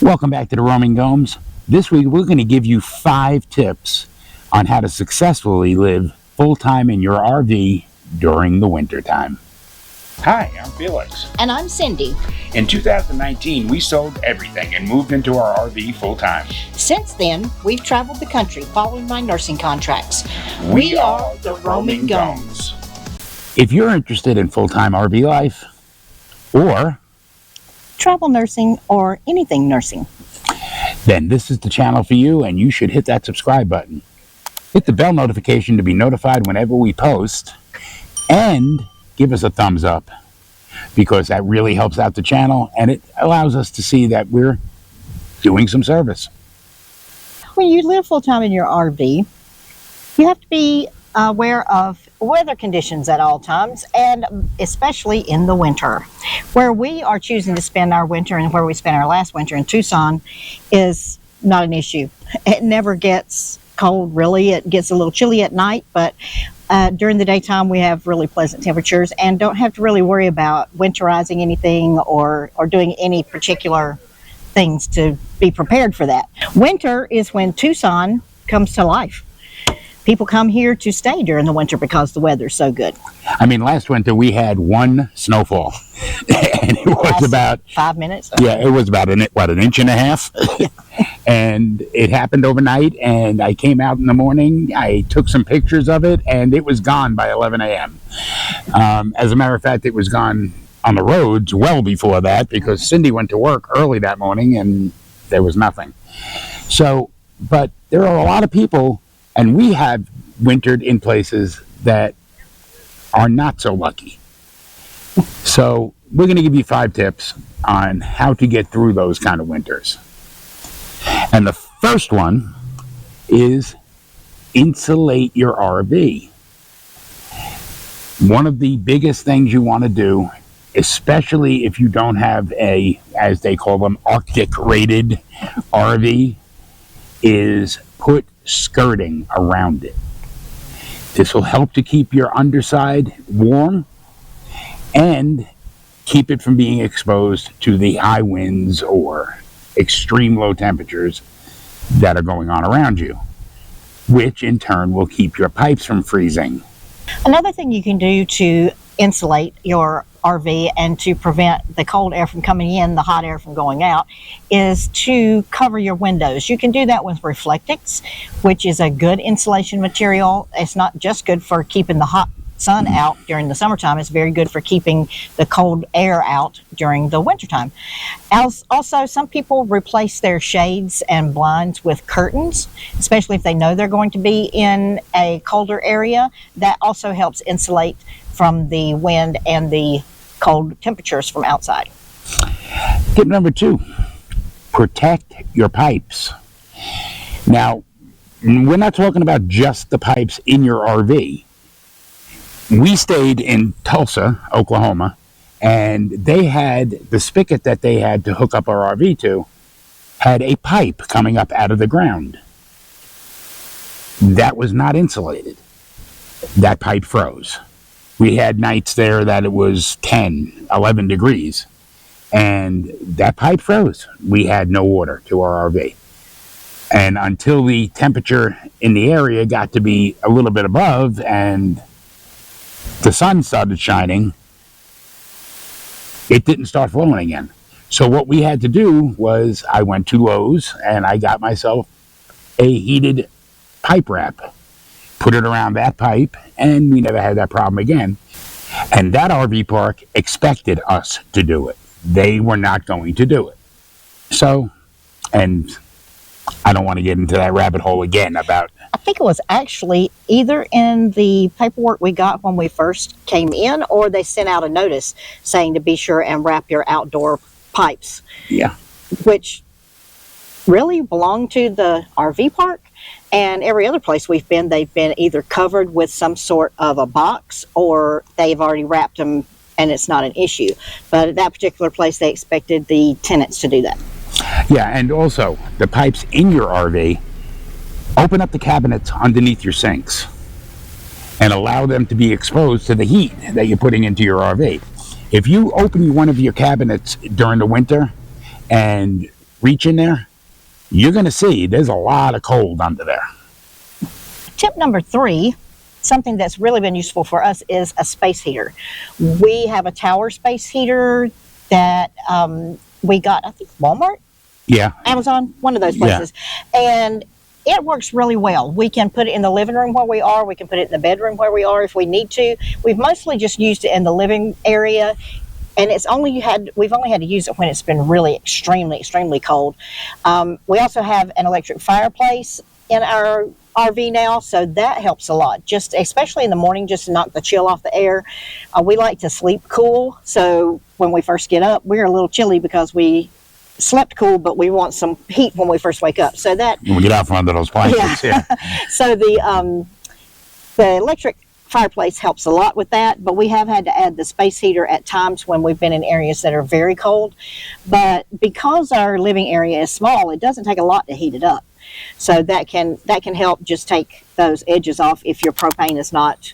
Welcome back to the Roaming Gomes. This week we're going to give you 5 tips on how to successfully live full-time in your RV during the winter time. Hi, I'm Felix. And I'm Cindy. In 2019, we sold everything and moved into our RV full-time. Since then, we've traveled the country following my nursing contracts. We are the Roaming Gomes. If you're interested in full-time RV life or Travel nursing or anything nursing, then this is the channel for you, and you should hit that subscribe button. Hit the bell notification to be notified whenever we post, and give us a thumbs up, because that really helps out the channel and it allows us to see that we're doing some service. when you live full-time in your RV, you have to be aware of weather conditions at all times, and especially in the winter. Where we are choosing to spend our winter and where we spent our last winter in Tucson is not an issue. It never gets cold, really. It gets a little chilly at night, but during the daytime we have really pleasant temperatures and don't have to really worry about winterizing anything or doing any particular things to be prepared for that. Winter is when Tucson comes to life. People come here to stay during the winter because the weather's so good. I mean, last winter we had 1 snowfall, and it was about 5 minutes. Yeah, it was about an inch and a half. And it happened overnight, and I came out in the morning, I took some pictures of it, and it was gone by 11 a.m. As a matter of fact, it was gone on the roads well before that, because Cindy went to work early that morning and there was nothing. So, but there are a lot of people, and we have wintered in places that are not so lucky. So we're going to give you 5 tips on how to get through those kind of winters. And the first one is insulate your RV. One of the biggest things you want to do, especially if you don't have a, as they call them, Arctic rated RV, is put skirting around it. This will help to keep your underside warm and keep it from being exposed to the high winds or extreme low temperatures that are going on around you, which in turn will keep your pipes from freezing. Another thing you can do to insulate your RV and to prevent the cold air from coming in, the hot air from going out, is to cover your windows. You can do that with Reflectix, which is a good insulation material. It's not just good for keeping the hot sun out during the summertime, it's very good for keeping the cold air out during the wintertime. Also, some people replace their shades and blinds with curtains, especially if they know they're going to be in a colder area. That also helps insulate from the wind and the cold temperatures from outside. Tip number 2, protect your pipes. Now, we're not talking about just the pipes in your RV. We stayed in Tulsa, Oklahoma, and they had the spigot that they had to hook up our RV to had a pipe coming up out of the ground. That was not insulated. That pipe froze. We had nights there that it was 10, 11 degrees, and that pipe froze. We had no water to our RV. And until the temperature in the area got to be a little bit above and the sun started shining, it didn't start flowing again. So what we had to do was I went to Lowe's and I got myself a heated pipe wrap, put it around that pipe, and we never had that problem again. And that RV park expected us to do it. They were not going to do it. So, and I don't want to get into that rabbit hole again about... I think it was actually either in the paperwork we got when we first came in, or they sent out a notice saying to be sure and wrap your outdoor pipes. Yeah. Which really belong to the RV park. And every other place we've been, they've been either covered with some sort of a box or they've already wrapped them and it's not an issue. But at that particular place, they expected the tenants to do that. Yeah, and also the pipes in your RV, open up the cabinets underneath your sinks and allow them to be exposed to the heat that you're putting into your RV. If you open one of your cabinets during the winter and reach in there, you're going to see there's a lot of cold under there. Tip number 3, something that's really been useful for us, is a space heater. We have a tower space heater that we got, I think, Walmart? Yeah. Amazon, one of those places. And it works really well. We can put it in the living room where we are. We can put it in the bedroom where we are if we need to. We've mostly just used it in the living area. And we've only had to use it when it's been really extremely cold. We also have an electric fireplace in our RV now, so that helps a lot, just especially in the morning, just to knock the chill off the air. We like to sleep cool, so when we first get up, we're a little chilly because we slept cool, but we want some heat when we first wake up. So that When we get out from under those blankets, yeah. So the electric fireplace helps a lot with that, but we have had to add the space heater at times when we've been in areas that are very cold. But because our living area is small, it doesn't take a lot to heat it up. So that can help just take those edges off if your propane is not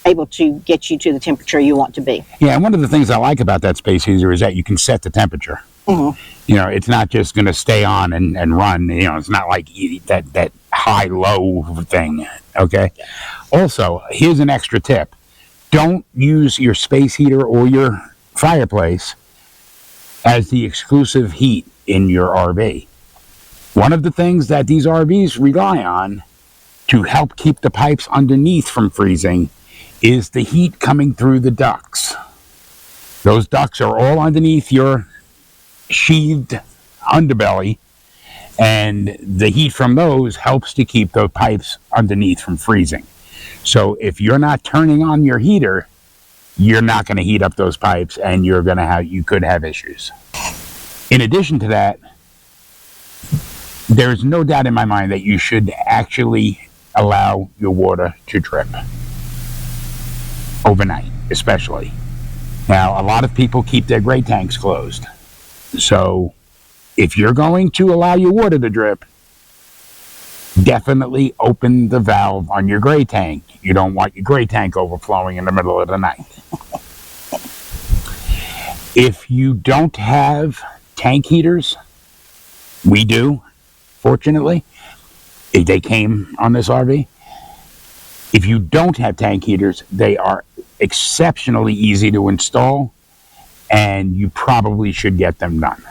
able to get you to the temperature you want to be. Yeah, and one of the things I like about that space heater is that you can set the temperature. Mm-hmm. You know, it's not just going to stay on and run. You know, it's not like that high-low thing, okay? Also, here's an extra tip. Don't use your space heater or your fireplace as the exclusive heat in your RV. One of the things that these RVs rely on to help keep the pipes underneath from freezing is the heat coming through the ducts. Those ducts are all underneath your sheathed underbelly, and the heat from those helps to keep those pipes underneath from freezing. So if you're not turning on your heater, you're not going to heat up those pipes, and you could have issues. In addition to that, there's no doubt in my mind that you should actually allow your water to drip overnight, especially. Now, a lot of people keep their gray tanks closed. So if you're going to allow your water to drip, definitely open the valve on your gray tank. You don't want your gray tank overflowing in the middle of the night. If you don't have tank heaters, we do, fortunately. They came on this RV. If you don't have tank heaters, they are exceptionally easy to install, and you probably should get them done.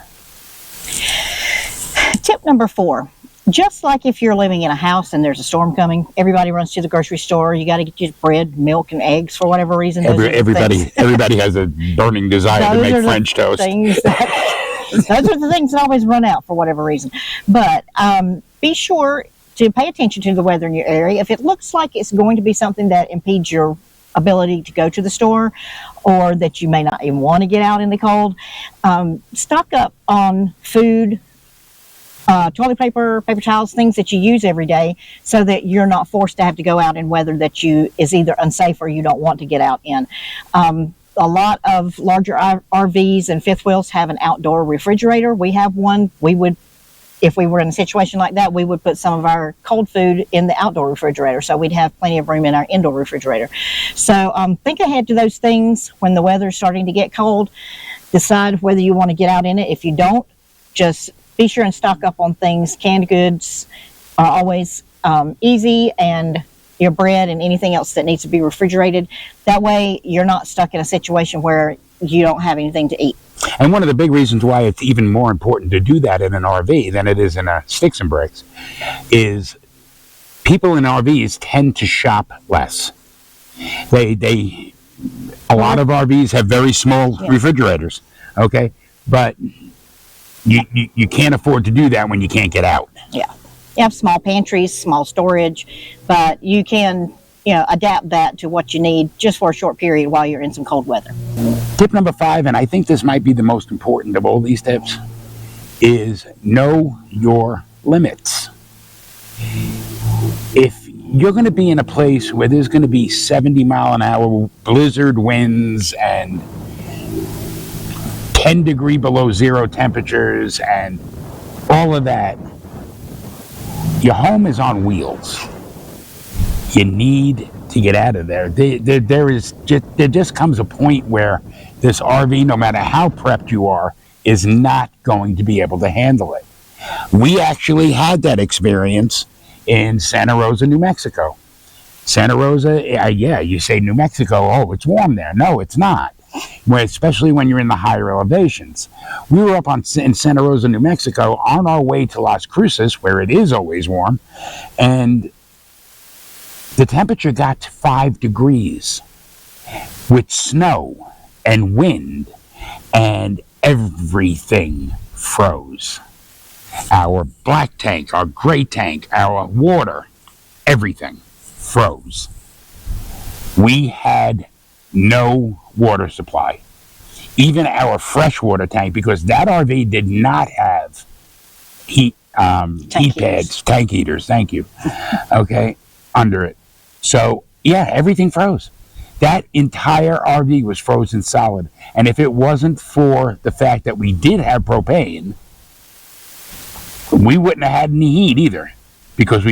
Tip number 4. Just like if you're living in a house and there's a storm coming, everybody runs to the grocery store. You got to get your bread, milk, and eggs for whatever reason. Everybody has a burning desire to make French toast. Those are the things that always run out for whatever reason. But be sure to pay attention to the weather in your area. If it looks like it's going to be something that impedes your ability to go to the store, or that you may not even want to get out in the cold, stock up on food, toilet paper, paper towels, things that you use every day, so that you're not forced to have to go out in weather that is either unsafe or you don't want to get out in. A lot of larger RVs and fifth wheels have an outdoor refrigerator. We have one. If we were in a situation like that, we would put some of our cold food in the outdoor refrigerator, so we'd have plenty of room in our indoor refrigerator. So think ahead to those things when the weather's starting to get cold. Decide whether you want to get out in it. If you don't, just be sure and stock up on things. Canned goods are always easy, and your bread and anything else that needs to be refrigerated. That way you're not stuck in a situation where you don't have anything to eat. And one of the big reasons why it's even more important to do that in an RV than it is in a sticks and bricks is people in RVs tend to shop less. A lot of RVs have very small refrigerators, okay? But you can't afford to do that when you can't get out. Yeah. You have small pantries, small storage, but you can adapt that to what you need just for a short period while you're in some cold weather. Tip number 5, and I think this might be the most important of all these tips, is know your limits. If you're going to be in a place where there's going to be 70-mile-an-hour blizzard winds and 10-degree below zero temperatures and all of that, your home is on wheels. You need to get out of there. There just comes a point where this RV, no matter how prepped you are, is not going to be able to handle it. We actually had that experience in Santa Rosa, New Mexico. Santa Rosa, yeah, you say New Mexico, oh, it's warm there. No, it's not. Especially when you're in the higher elevations. We were up in Santa Rosa, New Mexico, on our way to Las Cruces, where it is always warm, and the temperature got to 5 degrees with snow and wind, and everything froze. Our black tank, our gray tank, our water, everything froze. We had no water supply. Even our freshwater tank, because that RV did not have heat pads, tank heaters, thank you, okay, under it. So, yeah, everything froze. That entire RV was frozen solid. And if it wasn't for the fact that we did have propane, we wouldn't have had any heat either, because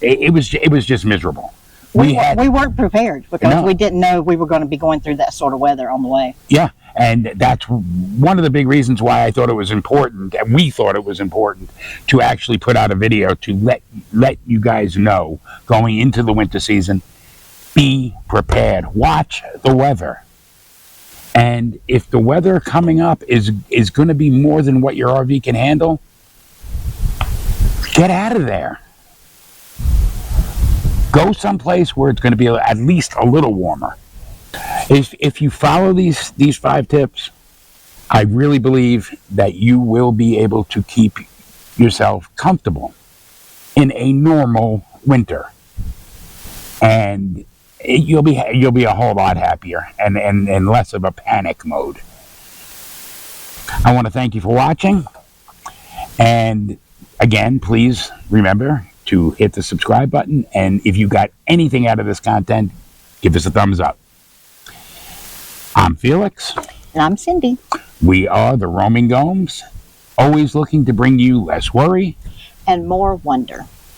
it was just miserable. We weren't prepared because we didn't know we were going to be going through that sort of weather on the way. Yeah, and that's one of the big reasons why I thought it was important, and we thought it was important, to actually put out a video to let you guys know going into the winter season, be prepared. Watch the weather. And if the weather coming up is going to be more than what your RV can handle, get out of there. Go someplace where it's going to be at least a little warmer. If you follow these 5 tips, I really believe that you will be able to keep yourself comfortable in a normal winter, and you'll be a whole lot happier and less of a panic mode. I want to thank you for watching, and again, please remember to hit the subscribe button, and if you got anything out of this content, give us a thumbs up. I'm Felix. And I'm Cindy. We are the Roaming Gomes, always looking to bring you less worry and more wonder.